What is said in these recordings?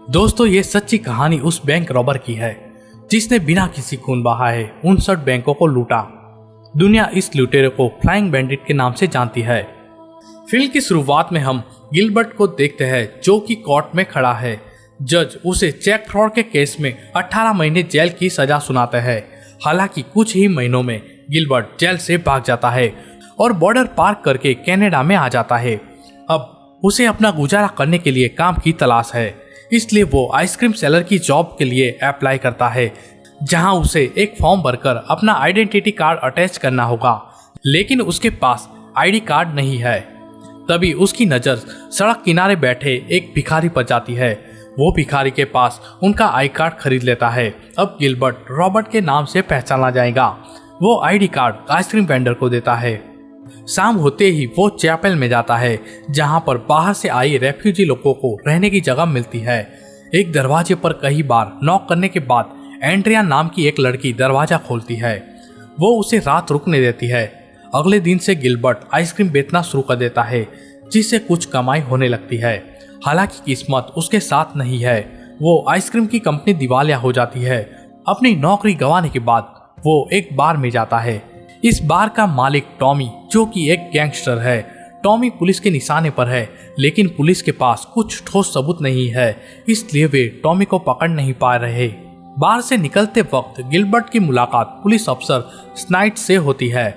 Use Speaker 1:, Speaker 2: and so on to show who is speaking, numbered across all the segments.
Speaker 1: दोस्तों, ये सच्ची कहानी उस बैंक रॉबर की है जिसने बिना किसी खून बहाए 59 बैंकों को लूटा। दुनिया इस लुटेरे को फ्लाइंग बैंडिट के नाम से जानती है। फिल्म की शुरुआत में हम गिलबर्ट को देखते हैं जो कि कोर्ट में खड़ा है। जज उसे चेक फ्रॉड के केस में 18 महीने जेल की सजा सुनाते हैं। हालांकि कुछ ही महीनों में गिलबर्ट जेल से भाग जाता है और बॉर्डर पार करके कनाडा में आ जाता है। अब उसे अपना गुजारा करने के लिए काम की तलाश है, इसलिए वो आइसक्रीम सेलर की जॉब के लिए अप्लाई करता है, जहां उसे एक फॉर्म भरकर अपना आइडेंटिटी कार्ड अटैच करना होगा। लेकिन उसके पास आईडी कार्ड नहीं है। तभी उसकी नज़र सड़क किनारे बैठे एक भिखारी पर जाती है। वो भिखारी के पास उनका आई कार्ड खरीद लेता है। अब गिलबर्ट रॉबर्ट के नाम से पहचाना जाएगा। वो आईडी कार्ड आइसक्रीम वेंडर को देता है। शाम होते ही वो चैपल में जाता है, जहां पर बाहर से आए रेफ्यूजी लोगों को रहने की जगह मिलती है। एक दरवाजे पर कई बार नॉक करने के बाद एंड्रिया नाम की एक लड़की दरवाजा खोलती है। वो उसे रात रुकने देती है। अगले दिन से गिलबर्ट आइसक्रीम बेचना शुरू कर देता है, जिससे कुछ कमाई होने लगती है। हालांकि किस्मत उसके साथ नहीं है। वो आइसक्रीम की कंपनी दिवालिया हो जाती है। अपनी नौकरी गंवाने के बाद वो एक बार में जाता है। इस बार का मालिक टॉमी, जो कि एक गैंगस्टर है। टॉमी पुलिस के निशाने पर है, लेकिन पुलिस के पास कुछ ठोस सबूत नहीं है, इसलिए वे टॉमी को पकड़ नहीं पा रहे। बार से निकलते वक्त गिलबर्ट की मुलाकात पुलिस अफसर स्नाइड से होती है।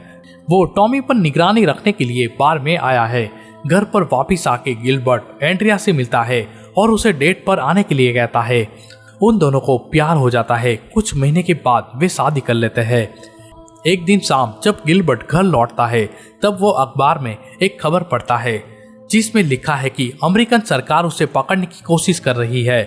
Speaker 1: वो टॉमी पर निगरानी रखने के लिए बार में आया है। घर पर वापस आके गिलबर्ट एंड्रिया से मिलता है और उसे डेट पर आने के लिए कहता है। उन दोनों को प्यार हो जाता है। कुछ महीने के बाद वे शादी कर लेते हैं। एक दिन शाम जब गिलबर्ट घर लौटता है, तब वो अखबार में एक खबर पढ़ता है जिसमें लिखा है कि अमेरिकन सरकार उसे पकड़ने की कोशिश कर रही है।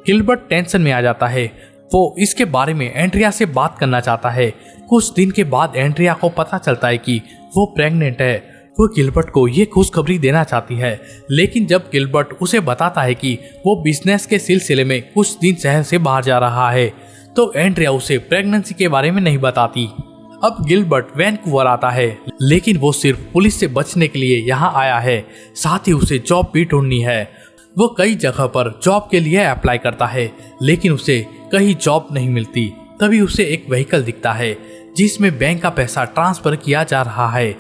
Speaker 1: गिलबर्ट टेंशन में आ जाता है। वो इसके बारे में एंड्रिया से बात करना चाहता है। कुछ दिन के बाद एंड्रिया को पता चलता है कि वो प्रेग्नेंट है। वो गिलबर्ट को ये खुशखबरी देना चाहती है, लेकिन जब गिलबर्ट उसे बताता है कि वो बिजनेस के सिलसिले में कुछ दिन शहर से बाहर जा रहा है, तो एंड्रिया उसे प्रेगनेंसी के बारे में नहीं बताती। अब गिलबर्ट वैनकूवर आता है, लेकिन वो सिर्फ पुलिस से बचने के लिए यहाँ आया है। साथ ही उसे जॉब भी ढूंढनी है। वो कई जगह पर जॉब के लिए अप्लाई करता है, लेकिन उसे कहीं जॉब नहीं मिलती। तभी उसे एक व्हीकल दिखता है जिसमें बैंक का पैसा ट्रांसफर किया जा रहा है,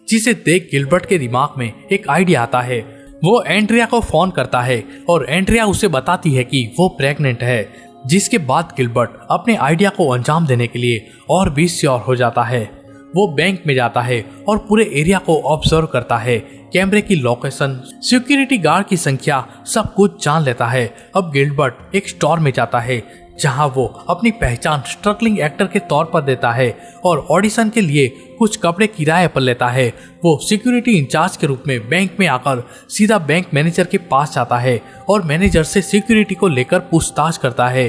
Speaker 1: जिसे देख गिलबर्ट के दिमाग में एक आइडिया आता है। वो एंड्रिया को फोन करता है और एंड्रिया उसे बताती है कि वो प्रेग्नेंट है, जिसके बाद गिलबर्ट अपने आइडिया को अंजाम देने के लिए और भी श्योर हो जाता है। वो बैंक में जाता है और पूरे एरिया को ऑब्जर्व करता है। कैमरे की लोकेशन, सिक्योरिटी गार्ड की संख्या, सब कुछ जान लेता है। अब गिलबर्ट एक स्टोर में जाता है, जहां वो अपनी पहचान स्ट्रगलिंग एक्टर के तौर पर देता है और ऑडिशन के लिए कुछ कपड़े किराए पर लेता है। वो सिक्योरिटी इंचार्ज के रूप में बैंक में आकर सीधा बैंक मैनेजर के पास जाता है और मैनेजर से सिक्योरिटी को लेकर पूछताछ करता है।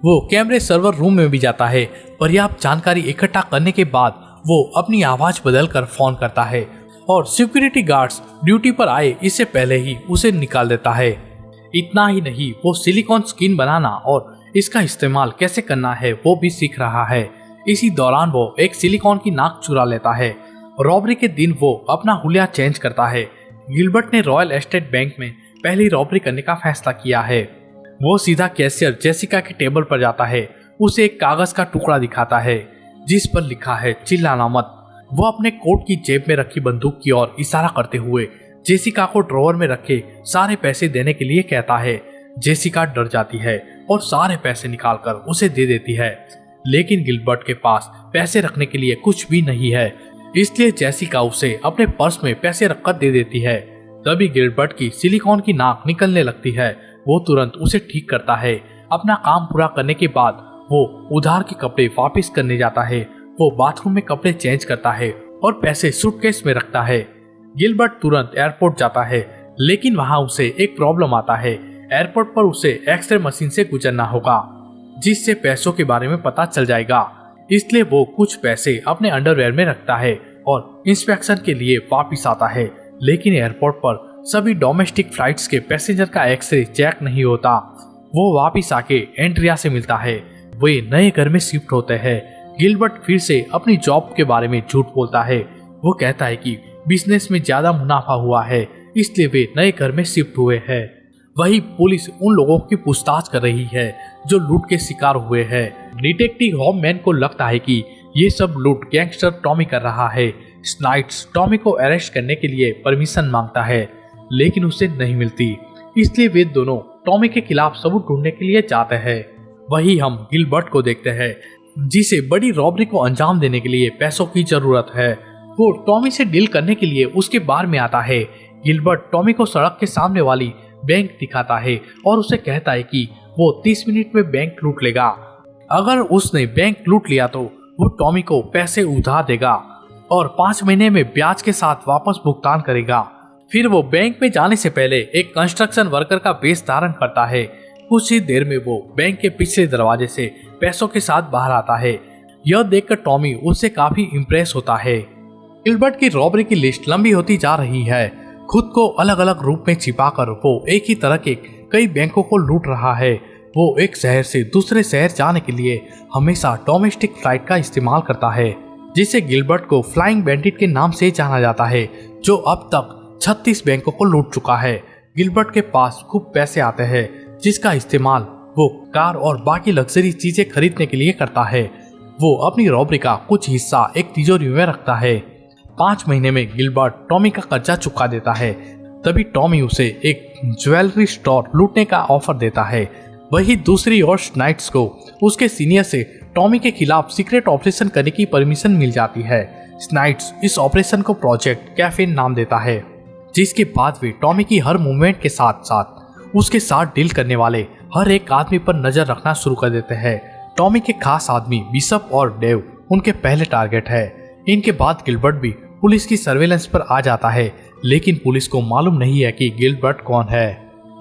Speaker 1: वो कैमरे सर्वर रूम में भी जाता है। पर्याप्त जानकारी इकट्ठा करने के बाद वो अपनी आवाज बदलकर फोन करता है और सिक्योरिटी गार्ड्स ड्यूटी पर आए इससे पहले ही उसे निकाल देता है। इतना ही नहीं, वो सिलिकॉन स्किन बनाना और इसका इस्तेमाल कैसे करना है वो भी सीख रहा है। इसी दौरान वो एक सिलिकॉन की नाक चुरा लेता है। रॉबरी के दिन वो अपना हुलिया चेंज करता है। गिलबर्ट ने रॉयल एस्टेट बैंक में पहली रॉबरी करने का फैसला किया है। वो सीधा कैशियर जेसिका के टेबल पर जाता है। उसे एक कागज का टुकड़ा दिखाता है जिस पर लिखा है चिल्लाना मत। वो अपने कोट की जेब में रखी बंदूक की ओर इशारा करते हुए जेसिका को ड्रॉवर में रखे सारे पैसे देने के लिए कहता है। जेसिका डर जाती है और सारे पैसे निकालकर उसे दे देती है, लेकिन गिलबर्ट के पास पैसे रखने के लिए कुछ भी नहीं है, इसलिए जेसिका उसे अपने पर्स में पैसे रखकर दे देती है। तभी गिलबर्ट की सिलिकॉन की नाक निकलने लगती है। वो तुरंत उसे ठीक करता है। अपना काम पूरा करने के बाद वो उधार के कपड़े वापस करने जाता है। वो बाथरूम में कपड़े चेंज करता है और पैसे सूटकेस में रखता है। गिलबर्ट तुरंत एयरपोर्ट जाता है, लेकिन वहाँ उसे एक प्रॉब्लम आता है। एयरपोर्ट पर उसे एक्सरे मशीन से गुजरना होगा, जिससे पैसों के बारे में पता चल जाएगा। इसलिए वो कुछ पैसे अपने अंडरवेयर में रखता है और इंस्पेक्शन के लिए वापस आता है। लेकिन एयरपोर्ट पर सभी डोमेस्टिक फ्लाइट्स के पैसेंजर का एक्सरे चेक नहीं होता। वो वापस आके एंड्रिया से मिलता है। वे नए घर में शिफ्ट होते हैं। गिलबर्ट फिर से अपनी जॉब के बारे में झूठ बोलता है। वो कहता है कि बिजनेस में ज्यादा मुनाफा हुआ है, इसलिए वे नए घर में शिफ्ट हुए हैं। वही पुलिस उन लोगों की पूछताछ कर रही है जो लूट के शिकार हुए हैं। डिटेक्टिव हॉफमैन को लगता है कि ये सब लूट गैंगस्टर टॉमी कर रहा है। स्नाइड्स टॉमी को अरेस्ट करने के लिए परमिशन मांगता है, लेकिन उसे नहीं मिलती। इसलिए वे दोनों टॉमी के खिलाफ सबूत ढूंढने के लिए जाते हैं। वही हम गिलबर्ट को देखते हैं, जिसे बड़ी रॉबरी को अंजाम देने के लिए पैसों की जरूरत है। वो टॉमी से डील करने के लिए उसके बार में आता है। गिलबर्ट टॉमी को सड़क के सामने वाली बैंक दिखाता है और उसे कहता है कि वो 30 मिनट में बैंक लूट लेगा। अगर उसने बैंक लूट लिया तो वो टॉमी को पैसे उधार देगा और 5 महीने में ब्याज के साथ वापस भुगतान करेगा। फिर वो बैंक में जाने से पहले एक कंस्ट्रक्शन वर्कर का वेश धारण करता है। कुछ ही देर में वो बैंक के पिछले दरवाजे से पैसों के साथ बाहर आता है। यह देखकर टॉमी उससे काफी इम्प्रेस होता है। गिलबर्ट की रॉबरी की लिस्ट लंबी होती जा रही है। खुद को अलग अलग रूप में छिपाकर वो एक ही तरह के कई बैंकों को लूट रहा है। वो एक शहर से दूसरे शहर जाने के लिए हमेशा डोमेस्टिक फ्लाइट का इस्तेमाल करता है, जिसे गिलबर्ट को फ्लाइंग बैंडिट के नाम से जाना जाता है, जो अब तक 36 बैंकों को लूट चुका है। गिलबर्ट के पास खूब पैसे आते हैं, जिसका इस्तेमाल वो कार और बाकी लग्जरी चीजें खरीदने के लिए करता है। वो अपनी रॉबरी का कुछ हिस्सा एक तिजोरी में रखता है। 5 महीने में गिलबर्ट टॉमी का कर्जा चुका देता है। तभी टॉमी उसे एक ज्वेलरी स्टोर लूटने का ऑफर देता है। वही दूसरी ओर स्नाइड्स को उसके सीनियर से टॉमी के खिलाफ सीक्रेट ऑपरेशन करने की परमिशन मिल जाती है। स्नाइड्स इस ऑपरेशन को प्रोजेक्ट कैफीन नाम देता है, जिसके बाद वे टॉमी की हर मूवमेंट के साथ साथ उसके साथ डील करने वाले हर एक आदमी पर नजर रखना शुरू कर देते हैं। टॉमी के खास आदमी बिशप और डेव उनके पहले टारगेट है। इनके बाद गिलबर्ट भी पुलिस की सर्वेलेंस पर आ जाता है, लेकिन पुलिस को मालूम नहीं है कि गिलबर्ट कौन है।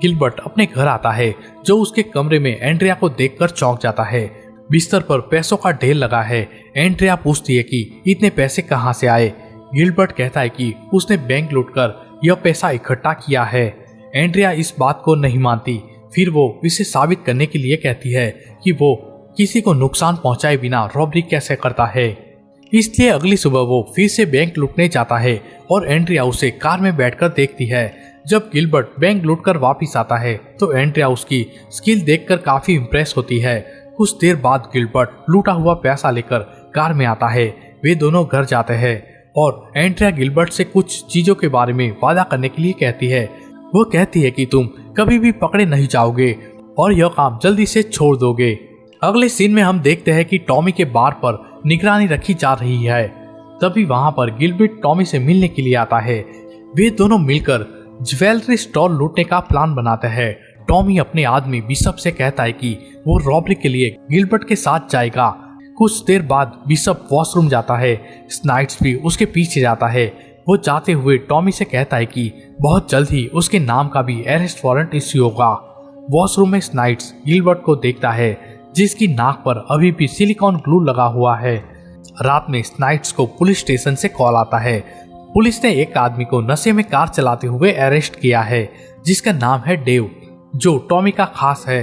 Speaker 1: गिलबर्ट अपने घर आता है, जो उसके कमरे में एंड्रिया को देखकर चौंक जाता है। बिस्तर पर पैसों का ढेर लगा है। एंड्रिया पूछती है कि इतने पैसे कहां से आए। गिलबर्ट कहता है कि उसने बैंक लूटकर यह पैसा इकट्ठा किया है। एंड्रिया इस बात को नहीं मानती। फिर वो इसे साबित करने के लिए कहती है कि वो किसी को नुकसान पहुंचाए बिना रॉबरी कैसे करता है। इसलिए अगली सुबह वो फिर से बैंक लूटने जाता है और एंड्रिया उसे कार में बैठकर देखती है। जब गिलबर्ट बैंक लूटकर वापस आता है तो एंड्रिया उसकी स्किल देखकर काफी इम्प्रेस होती है। कुछ देर बाद गिलबर्ट लूटा हुआ पैसा लेकर कार में आता है। वे दोनों घर जाते हैं और एंड्रिया गिलबर्ट से कुछ चीजों के बारे में वादा करने के लिए कहती है। वो कहती है कि तुम कभी भी पकड़े नहीं जाओगे और यह काम जल्दी से छोड़ दोगे। अगले सीन में हम देखते हैं कि टॉमी के बार पर निगरानी रखी जा रही है। तभी वहां पर गिलबर्ट टॉमी से मिलने के लिए आता है। वे दोनों मिलकर ज्वेलरी स्टोर लूटने का प्लान बनाते हैं। टॉमी अपने आदमी बिशप से कहता है कि वो रॉबरी के लिए गिलबर्ट के साथ जाएगा। कुछ देर बाद बिशप वॉशरूम जाता है। स्नाइड्स भी उसके पीछे जाता है। वो जाते हुए टॉमी से कहता है कि बहुत जल्द ही उसके नाम का भी अरेस्ट वारंट इश्यू होगा। वॉशरूम में स्नाइड्स गिलबर्ट को देखता है, जिसकी नाक पर अभी भी सिलिकॉन ग्लू लगा हुआ है। रात में स्नाइड्स को पुलिस स्टेशन से कॉल आता है। पुलिस ने एक आदमी को नशे में कार चलाते हुए अरेस्ट किया है, जिसका नाम है डेव, जो टॉमी का खास है।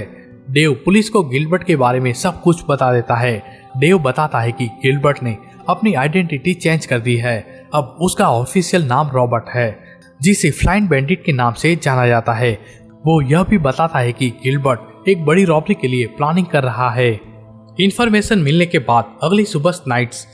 Speaker 1: डेव पुलिस को गिलबर्ट के बारे में सब कुछ बता देता है। डेव बताता है कि गिलबर्ट ने अपनी आइडेंटिटी चेंज कर दी है। अब उसका ऑफिशियल नाम रॉबर्ट है, जिसे फ्लाइंग बैंडिट के नाम से जाना जाता है। वो यह भी बताता है कि गिलबर्ट एक बड़ी रॉबरी के लिए प्लानिंग कर रहा है। इन्फॉर्मेशन मिलने के बाद अगली सुबह स्नाइड्स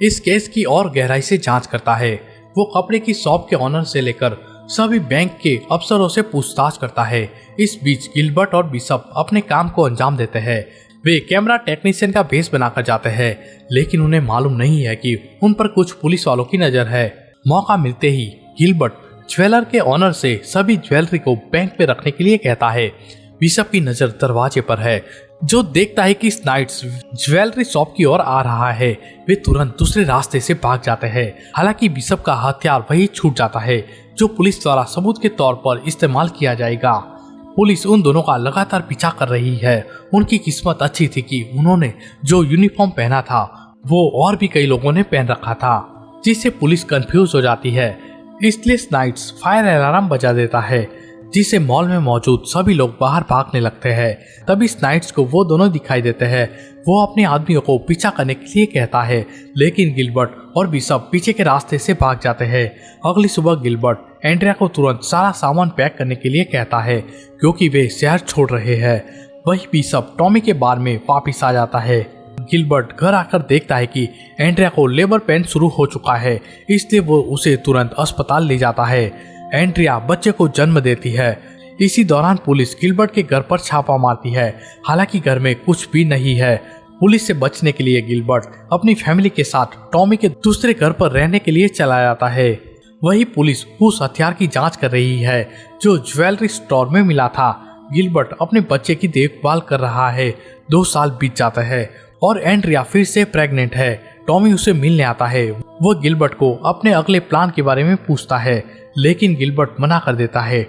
Speaker 1: इस केस की और गहराई से जांच करता है। वो कपड़े की शॉप के ऑनर से लेकर सभी बैंक के अफसरों से पूछताछ करता है। इस बीच गिलबर्ट और बिशप अपने काम को अंजाम देते हैं। वे कैमरा टेक्नीशियन का भेष बनाकर जाते हैं, लेकिन उन्हें मालूम नहीं है कि उन पर कुछ पुलिस वालों की नजर है। मौका मिलते ही गिलबर्ट ज्वेलर के ऑनर से सभी ज्वेलरी को बैंक पे रखने के लिए कहता है। बिशप की नजर दरवाजे पर है, जो देखता है कि स्नाइड्स ज्वेलरी शॉप की ओर आ रहा है। वे तुरंत दूसरे रास्ते से भाग जाते हैं। हालांकि बिशप का हथियार वही छूट जाता है, जो पुलिस द्वारा सबूत के तौर पर इस्तेमाल किया जाएगा। पुलिस उन दोनों का लगातार पीछा कर रही है। उनकी किस्मत अच्छी थी कि उन्होंने जो यूनिफॉर्म पहना था वो और भी कई लोगों ने पहन रखा था, जिससे पुलिस कंफ्यूज हो जाती है। इसलिए स्नाइड्स फायर अलार्म बजा देता है, जिससे मॉल में मौजूद सभी लोग बाहर भागने लगते हैं। तभी स्नाइड्स को वो दोनों दिखाई देते हैं। वो अपने आदमियों को पीछा करने के लिए कहता है, लेकिन गिलबर्ट और बिशप पीछे के रास्ते से भाग जाते हैं। अगली सुबह गिलबर्ट एंड्रिया को तुरंत सारा सामान पैक करने के लिए कहता है क्योंकि वे शहर छोड़ रहे हैं। वही बिशप टॉमी के बार में वापिस आ जाता है। गिलबर्ट घर आकर देखता है कि एंड्रिया को लेबर पेन शुरू हो चुका है, इसलिए वो उसे तुरंत अस्पताल ले जाता है। एंड्रिया बच्चे को जन्म देती है। इसी दौरान पुलिस गिलबर्ट के घर पर छापा मारती है, हालांकि घर में कुछ भी नहीं है। पुलिस से बचने के लिए गिलबर्ट अपनी फैमिली के साथ टॉमी के दूसरे घर पर रहने के लिए चला जाता है। वही पुलिस उस हथियार की जांच कर रही है जो ज्वेलरी स्टोर में मिला था। गिलबर्ट अपने बच्चे की देखभाल कर रहा है। 2 साल बीत जाता है और एंड्रिया फिर से प्रेग्नेंट है। टॉमी उसे मिलने आता है। वो गिलबर्ट को अपने अगले प्लान के बारे में पूछता है, लेकिन गिलबर्ट मना कर देता है।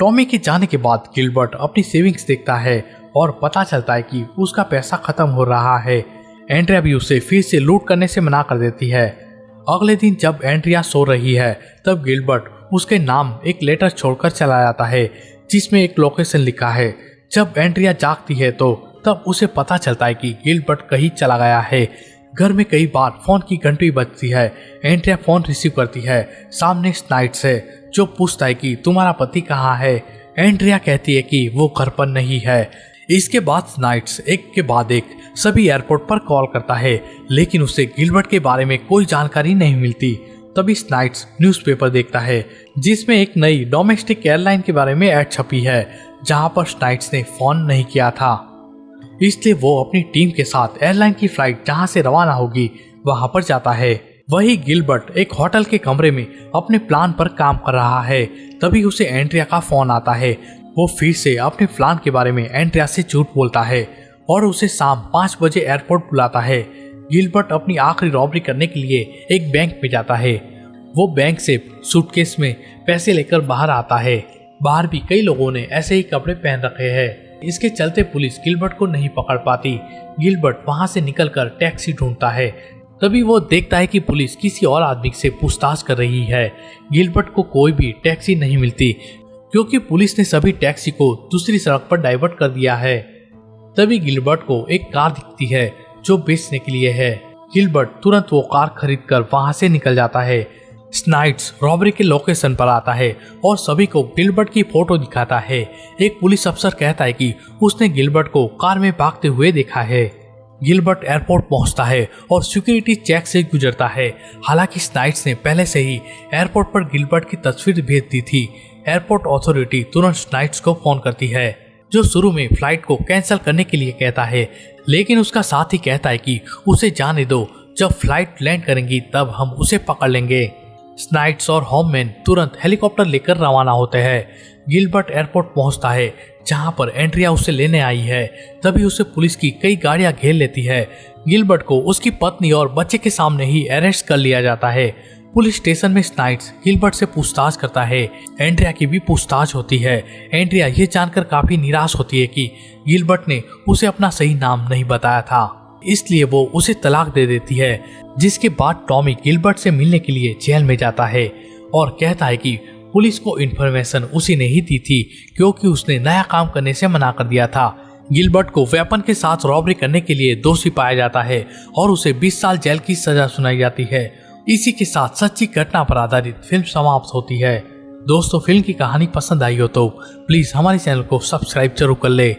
Speaker 1: टॉमी के जाने के बाद गिलबर्ट अपनी सेविंग्स देखता है और पता चलता है कि उसका पैसा खत्म हो रहा है। एंड्रिया भी उसे फिर से लूट करने से मना कर देती है। अगले दिन जब एंड्रिया सो रही है तब गिलबर्ट उसके नाम एक लेटर छोड़कर चला जाता है जिसमें एक लोकेशन लिखा है। जब एंड्रिया जागती है तो तब उसे पता चलता है कि गिलबर्ट कहीं चला गया है। घर में कई बार फोन की घंटी बजती है। एंड्रिया फोन रिसीव करती है। सामने स्नाइड्स है जो पूछता है कि तुम्हारा पति कहाँ है। एंड्रिया कहती है कि वो घर पर नहीं है। इसके बाद स्नाइड्स एक के बाद एक सभी एयरपोर्ट पर कॉल करता है, लेकिन उसे गिलबर्ट के बारे में कोई जानकारी नहीं मिलती। तभी स्नाइड्स न्यूज़पेपर देखता है जिसमें एक नई डोमेस्टिक एयरलाइन के बारे में ऐड छपी है जहां पर स्नाइड्स ने फोन नहीं किया था। इसलिए वो अपनी टीम के साथ एयरलाइन की फ्लाइट जहां से रवाना होगी वहां पर जाता है। वही गिलबर्ट एक होटल के कमरे में अपने प्लान पर काम कर रहा है। तभी उसे एंड्रिया का फोन आता है। वो फिर से अपने प्लान के बारे में एंड्रिया से झूठ बोलता है और उसे शाम 5 बजे एयरपोर्ट बुलाता है। गिलबर्ट अपनी आखिरी रॉबरी करने के लिए एक बैंक में जाता है। वो बैंक से सूटकेस में पैसे लेकर बाहर आता है। बाहर भी कई लोगों ने ऐसे ही कपड़े पहन रखे हैं। इसके चलते पुलिस गिलबर्ट को नहीं पकड़ पाती। गिलबर्ट वहां से निकलकर टैक्सी ढूंढता है। तभी वो देखता है कि पुलिस किसी और आदमी से पूछताछ कर रही है। गिलबर्ट को कोई भी टैक्सी नहीं मिलती क्योंकि पुलिस ने सभी टैक्सी को दूसरी सड़क पर डाइवर्ट कर दिया है। तभी गिलबर्ट को एक कार दिखती है जो बेचने के लिए है। गिलबर्ट तुरंत वो कार खरीदकर वहां से निकल जाता है। स्नाइड्स रॉबरी के लोकेशन पर आता है और सभी को गिलबर्ट की फोटो दिखाता है। एक पुलिस अफसर कहता है कि उसने गिलबर्ट को कार में भागते हुए देखा है। गिलबर्ट एयरपोर्ट पहुंचता है और सिक्योरिटी चेक से गुजरता है। हालांकि स्नाइड्स ने पहले से ही एयरपोर्ट पर गिलबर्ट की तस्वीर भेज दी थी। एयरपोर्ट अथॉरिटी तुरंत स्नाइड्स को फोन करती है जो शुरू में फ्लाइट को कैंसिल करने के लिए कहता है, लेकिन उसका साथी कहता है कि उसे जाने दो, जब फ्लाइट लैंड करेंगी तब हम उसे पकड़ लेंगे। स्नाइड्स और होममैन तुरंत हेलीकॉप्टर लेकर रवाना होते हैं। गिलबर्ट एयरपोर्ट पहुंचता है जहां पर एंड्रिया उसे लेने आई है। तभी उसे पुलिस की कई गाड़ियां घेर लेती है। गिलबर्ट को उसकी पत्नी और बच्चे के सामने ही अरेस्ट कर लिया जाता है। पुलिस स्टेशन में स्नाइड्स गिलबर्ट से पूछताछ करता है। एंड्रिया की भी पूछताछ होती है। एंड्रिया ये जानकर काफी निराश होती है कि गिलबर्ट ने उसे अपना सही नाम नहीं बताया था, इसलिए वो उसे तलाक दे देती है। जिसके बाद टॉमी गिलबर्ट से मिलने के लिए जेल में जाता है और कहता है कि पुलिस को इन्फॉर्मेशन उसी ने ही दी थी क्योंकि उसने नया काम करने से मना कर दिया था। गिलबर्ट को वेपन के साथ रॉबरी करने के लिए दोषी पाया जाता है और उसे 20 साल जेल की सजा सुनाई जाती है। इसी के साथ सच्ची घटना पर आधारित फिल्म समाप्त होती है। दोस्तों, फिल्म की कहानी पसंद आई हो तो प्लीज हमारे चैनल को सब्सक्राइब जरूर कर ले।